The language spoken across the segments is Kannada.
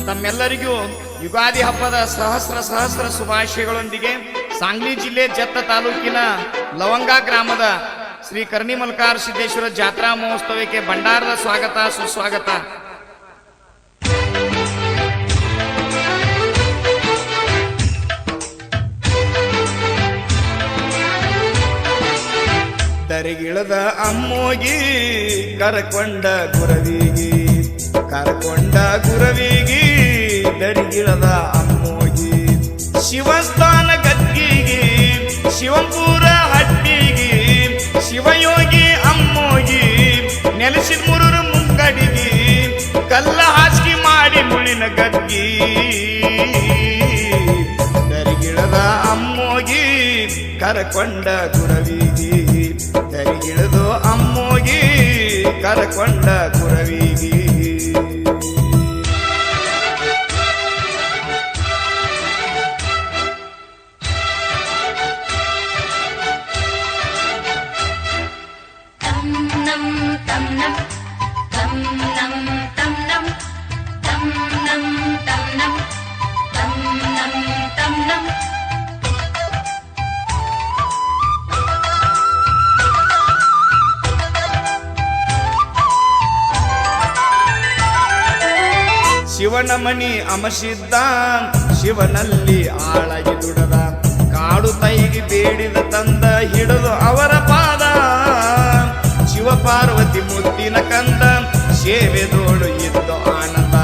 ತಮ್ಮೆಲ್ಲರಿಗೂ ಯುಗಾದಿ ಹಬ್ಬದ ಸಹಸ್ರ ಶುಭಾಶಯಗಳೊಂದಿಗೆ ಸಾಂಗ್ಲಿ ಜಿಲ್ಲೆ ಜತ್ತ ತಾಲೂಕಿನ ಲವಂಗ ಗ್ರಾಮದ ಶ್ರೀ ಕರ್ಣಿ ಮಲ್ಕಾರ ಸಿದ್ದೇಶ್ವರ ಜಾತ್ರಾ ಮಹೋತ್ಸವಕ್ಕೆ ಭಂಡಾರದ ಸ್ವಾಗತ ಸುಸ್ವಾಗತ. ದರಿಗಿಳದ ಅಮ್ಮೋಗಿ ಕರಕೊಂಡ ಗುರವಿಗಿ ದರಿಗಿಳದ ಅಮ್ಮೋಗಿ ಶಿವಸ್ಥಾನ ಗದ್ಗಿಗಿ ಶಿವಂಪುರ ಹಟ್ಟಿಗಿ ಶಿವಯೋಗಿ ಅಮ್ಮೋಗಿ ನೆಲೆಸಿದ ಮುರೂರು ಮುಂಗಡಿಗಿ ಕಲ್ಲ ಹಾಸಿಗೆ ಮಾಡಿ ಮುಳಿನ ಗದ್ಗಿ ದರಿಗಿಳದ ಅಮ್ಮೋಗಿ ಕರಕೊಂಡ ಗುರವಿಗಿ ದರಿಗಿಳದು ಅಮ್ಮೋಗಿ ಕರಕೊಂಡ ಗುರವಿಗಿ. ಶಿವನ ಮಣಿ ಅಮಸಿದ್ದ ಶಿವನಲ್ಲಿ ಆಳಗಿ ದುಡದ ಕಾಡು ತೈಗಿ ಬೇಡಿದ ತಂದ ಹಿಡಿದು ಅವರ ಪಾದ ಶಿವ ಪಾರ್ವತಿ ಮುದ್ದಿನ ಕಂದ ಸೇವೆದೋಡು ಇದ್ದು ಆನಂದ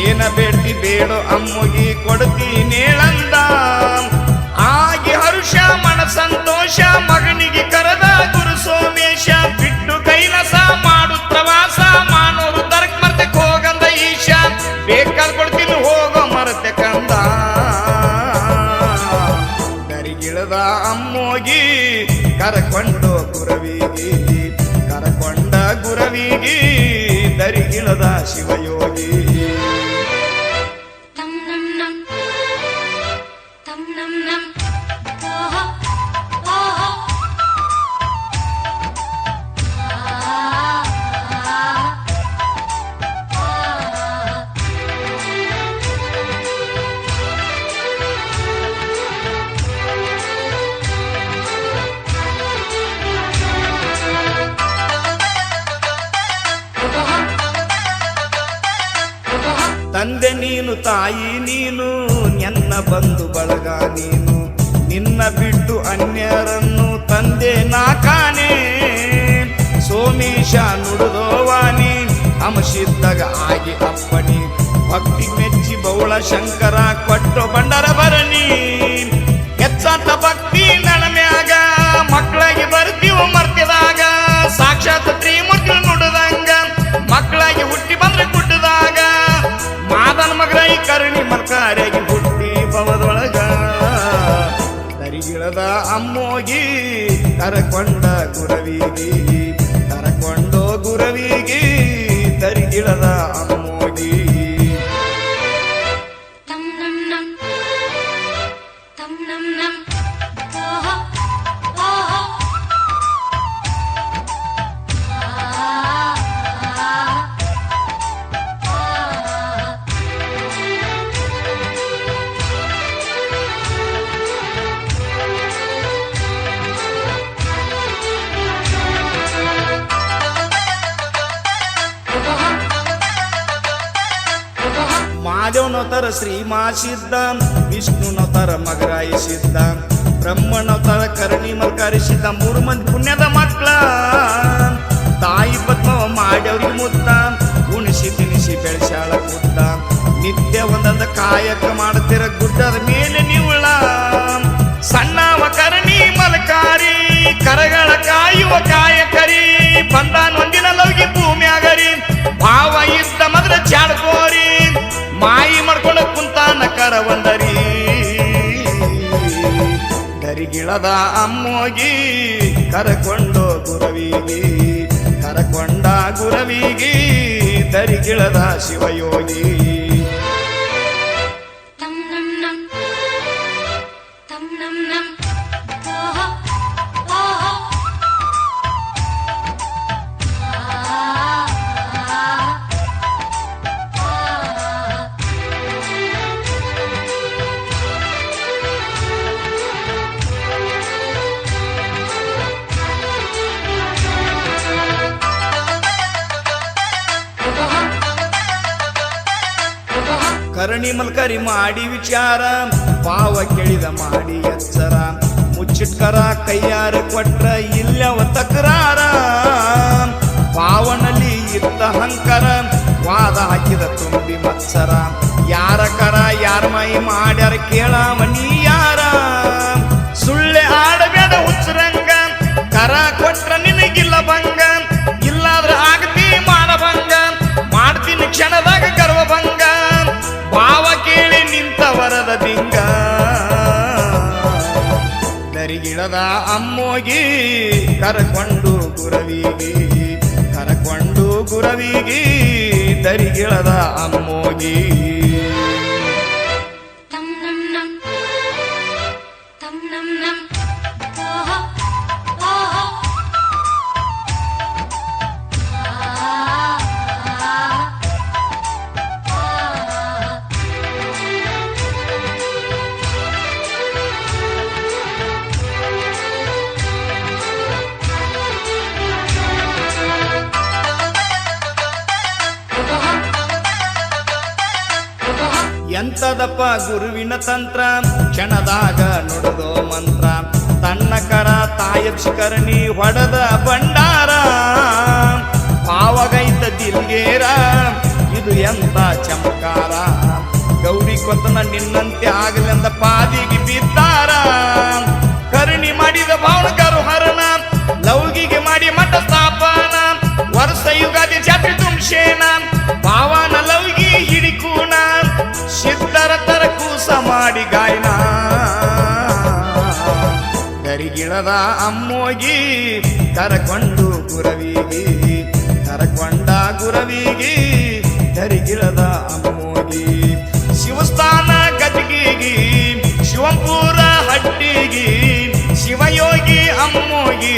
ಏನ ಬೇಡ್ತಿ ಬೇಡು ಅಮ್ಮುಗಿ ಕೊಡ್ತೀನೇಳಂದ ಆಗಿ ಹರುಷ ಮನ ಸಂತೋಷ ಮಗನಿಗೆ ಕರೆದ ಗುರು ಸೋಮೇಶ ಬಿಟ್ಟು ಕೈಲಸ ಮಾಡು ಪ್ರವಾಸ ಮಾನವರು ತರ್ಕ ಮರ್ತಕ್ಕೆ ಹೋಗಂದ ಈಶ ಬೇಕಾದ್ ಕೊಡ್ತೀನಿ ಹೋಗೋ ಮರತೆ ಕಂದ ದರಿಗಿಳದ ಅಮ್ಮೋಗಿ ಕರಕೊಂಡು ಗುರವಿಗಿ ಕರಕೊಂಡ ಗುರವಿಗಿ ದರಿಗಿಳದ ಶಿವಯೋಗಿ. ತಂದೆ ನೀನು ತಾಯಿ ನೀನು ಎನ್ನ ಬಂಧು ಬಳಗ ನೀನು ನಿನ್ನ ಬಿಟ್ಟು ಅನ್ಯರನ್ನು ತಂದೆ ನಾಕಾನೆ ಸೋಮೇಶ ನುಡಿದೋವಾನಿ ಅಮಸಿದ್ದಾಗ ಆಗಿ ಅಪ್ಪಣಿ ಭಕ್ತಿ ಮೆಚ್ಚಿ ಬೌಳ ಶಂಕರ ಕೊಟ್ಟು ಬಂಡರ ಬರಣಿ ಹೆಚ್ಚಾತ ಭಕ್ತಿ ನಳಮ್ಯಾಗ ಮಕ್ಕಳಾಗಿ ಬರ್ತೀವ ಮರ್ತಿದಾಗ ಸಾಕ್ಷಾತ್ ತ್ರಿಮೂರ್ತಿ ನುಡಿದಂಗ ಮಕ್ಕಳಾಗಿ ಹುಟ್ಟಿ ಬಂದ್ರೆ ಗುಡ್ಡದಾಗ ಮಾದನ ಮಗರಾಯಿ ಕರ್ಣಿ ಮಲ್ಕಾರ್ಯಾಗಿ ಹುಟ್ಟಿ ಭವದೊಳಗ ದರಿಗಿಳದ ಅಮ್ಮೋಗಿ ಕರಕೊಂಡ ಗುರವಿಗಿ ಕರಕೊಂಡೋ ಗುರವಿಗಿ ದರಿಗಿಳದ ಅಮ್ಮೋಗಿ. ಮಾದೇವನವತಾರ ಶ್ರೀಮಾಸಿದ್ದ ವಿಷ್ಣುನವತಾರ ಮಗರಾಯಿಸಿದ್ದ ಬ್ರಹ್ಮನವತಾರ ಕರ್ಣಿ ಮಲ್ಕಾರಿಸಿದ್ದ 3 ಮಂದಿ ಪುಣ್ಯದ ಮಕ್ಕಳ ತಾಯಿ ಪದ್ಮವ ಮಾಡ್ಯವ್ರಿಗೆ ಮುದ್ದ ಉಣಿಸಿ ತಿನಿಸಿ ಬೆಳೆಸಾಳ ಮುದ್ದ ನಿತ್ಯ ಒಂದೊಂದ ಕಾಯಕ ಮಾಡ್ತಿರ ಗುಡ್ಡದ ಮೇಲೆ ನಿವುಳ ಸಣ್ಣವ ಕರ್ಣಿ ಮಲ್ಕಾರಿ ಕರಗಳ ಕಾಯುವ ಕಾಯಕರಿ ಬಂದಾನ್ ಒಂದಿನ ಲವ್ಗಿ ಭೂಮಿಯಾಗರಿ ಭಾವ ಇದ್ದ ಮದ್ರ ಚಾಡ್ಕೋರಿ ಮಾಯಿ ಮಾಡ್ಕೊಂಡು ಕುಂತಾನ ಕರವಂದರಿ ದರಿಗಿಳದ ಅಮ್ಮೋಗಿ ಕರಕೊಂಡು ಗುರವಿಗಿ ಕರಕೊಂಡ ಗುರವಿಗಿ ದರಿಗಿಳದ ಶಿವಯೋಗಿ. ಕರಣಿ ಮಲ್ಕರಿ ಮಾಡಿ ವಿಚಾರ ಪಾವ ಕೇಳಿದ ಮಾಡಿ ಎಚ್ಚರ ಮುಚ್ಚಿಟ್ಕರ ಕೈಯಾರ ಕೊಟ್ರ ಇಲ್ಲವ ತಕರಾರ ಪಾವನಲ್ಲಿ ಇದ್ದ ಹಂಕರ ವಾದ ಹಾಕಿದ ತುಂಬಿ ಮತ್ಸರ ಯಾರ ಕರ ಯಾರ ಮೈ ಮಾಡ್ಯಾರ ಕೇಳಾಮನಿ ಯಾರ ಸುಳ್ಳೆ ಆಡಬೇಡ ಹುಚ್ಚರಂಗ ಕರ ಕೊಟ್ರ ನಿನಗಿಲ್ಲ ಭಂಗ ಇಲ್ಲಾದ್ರ ಆಗತಿ ಮಾನಭಂಗ ಮಾಡ್ತೀನಿ ಕ್ಷಣದಾಗ ಗರ್ವಭಂಗ ಭಾವ ಕೇಳಿ ನಿಂತವರದ ದಿಂಗ ದರಿಗಿಳದ ಅಮ್ಮೋಗಿ ಕರಕೊಂಡು ಗುರವಿಗಿ ದರಿಗಿಳದ ಅಮ್ಮೋಗಿ ಎಂತದಪ್ಪ ಗುರುವಿನ ತಂತ್ರ ಕ್ಷಣದಾಗ ನುಡಿದೋ ಮಂತ್ರ ತನ್ನ ಕರ ತಾಯಕ್ಷಕರಣಿ ಹೊಡೆದ ಭಂಡಾರ ಪಾವಗೈತ ದಿಲ್ಗೇರ ಇದು ಎಂತ ಚಮಕಾರ ಗೌರಿ ಕೊತ್ತನ ನಿನ್ನಂತೆ ಆಗಲೆಂದ ಪಾದಿಗೆ ಬಿದ್ದಾರ ಕರುಣಿ ಮಾಡಿದ ಭಾವನಕರು ಹರಣ ಲೌಗಿಗೆ ಮಾಡಿ ಮಠ ಸ್ಥಾಪನ ವರ್ಷ ಯುಗಾದಿ ಜಾತ್ರೆ ತುಂಶೇನ ಭಾವನ ಲೌಗಿ ಹಿಡಿಕೂಣ ಸಿದ್ಧರ ತರ ಕೂಸ ಮಾಡಿ ಗಾಯನ ದರಿಗಿಳದ ಅಮ್ಮೋಗಿ ಕರಕೊಂಡು ಗುರವಿಗಿ ದರಿಗಿಳದ ಅಮ್ಮೋಗಿ ಶಿವಸ್ಥಾನ ಗದಗಿಗಿ ಶಿವಂಪುರ ಹಟ್ಟಿಗಿ ಶಿವಯೋಗಿ ಅಮ್ಮೋಗಿ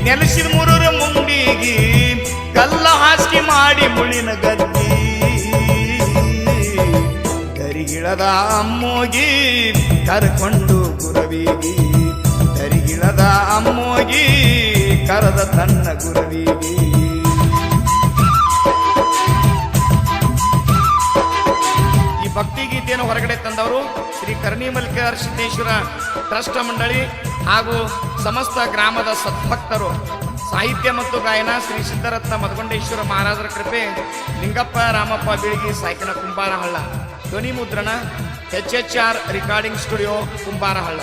ನೆಲೆಸಿದ ಮುರುರ ಮುಂಡಿಗಿ ಕಲ್ಲ ಹಾಸಿಗೆ ಮಾಡಿ ಮುಳಿನ ಗದ್ದಿ ದರಿಗಿಳದ ಅಮ್ಮೋಗಿ ಕರಕೊಂಡು ಗುರವಿಗಿ ದರಿಗಿಳದ ಅಮ್ಮೋಗಿ ಕರದ ತನ್ನ ಗುರವಿಗಿ ಈ ಭಕ್ತಿಗೀತೆಯನ್ನು ಹೊರಗಡೆ ತಂದವರು ಶ್ರೀ ಕರ್ಣಿ ಮಲ್ಕರ್ ಸಿದ್ದೇಶ್ವರ ಟ್ರಸ್ಟ್ ಮಂಡಳಿ ಹಾಗೂ ಸಮಸ್ತ ಗ್ರಾಮದ ಸದ್ಭಕ್ತರು. ಸಾಹಿತ್ಯ ಮತ್ತು ಗಾಯನ ಶ್ರೀ ಸಿದ್ದರತ್ನ ಮದಗೊಂಡೇಶ್ವರ ಮಹಾರಾಜರ ಕೃಪೆ, ಲಿಂಗಪ್ಪ ರಾಮಪ್ಪ ಬೀಳಗಿ ಸಾಯ್ಕನ ಕುಂಬಾರಹಳ್ಳ. ಧ್ವನಿ ಮುದ್ರಣ HHR ರೆಕಾರ್ಡಿಂಗ್ ಸ್ಟುಡಿಯೋ ಕುಂಬಾರಹಳ್ಳ.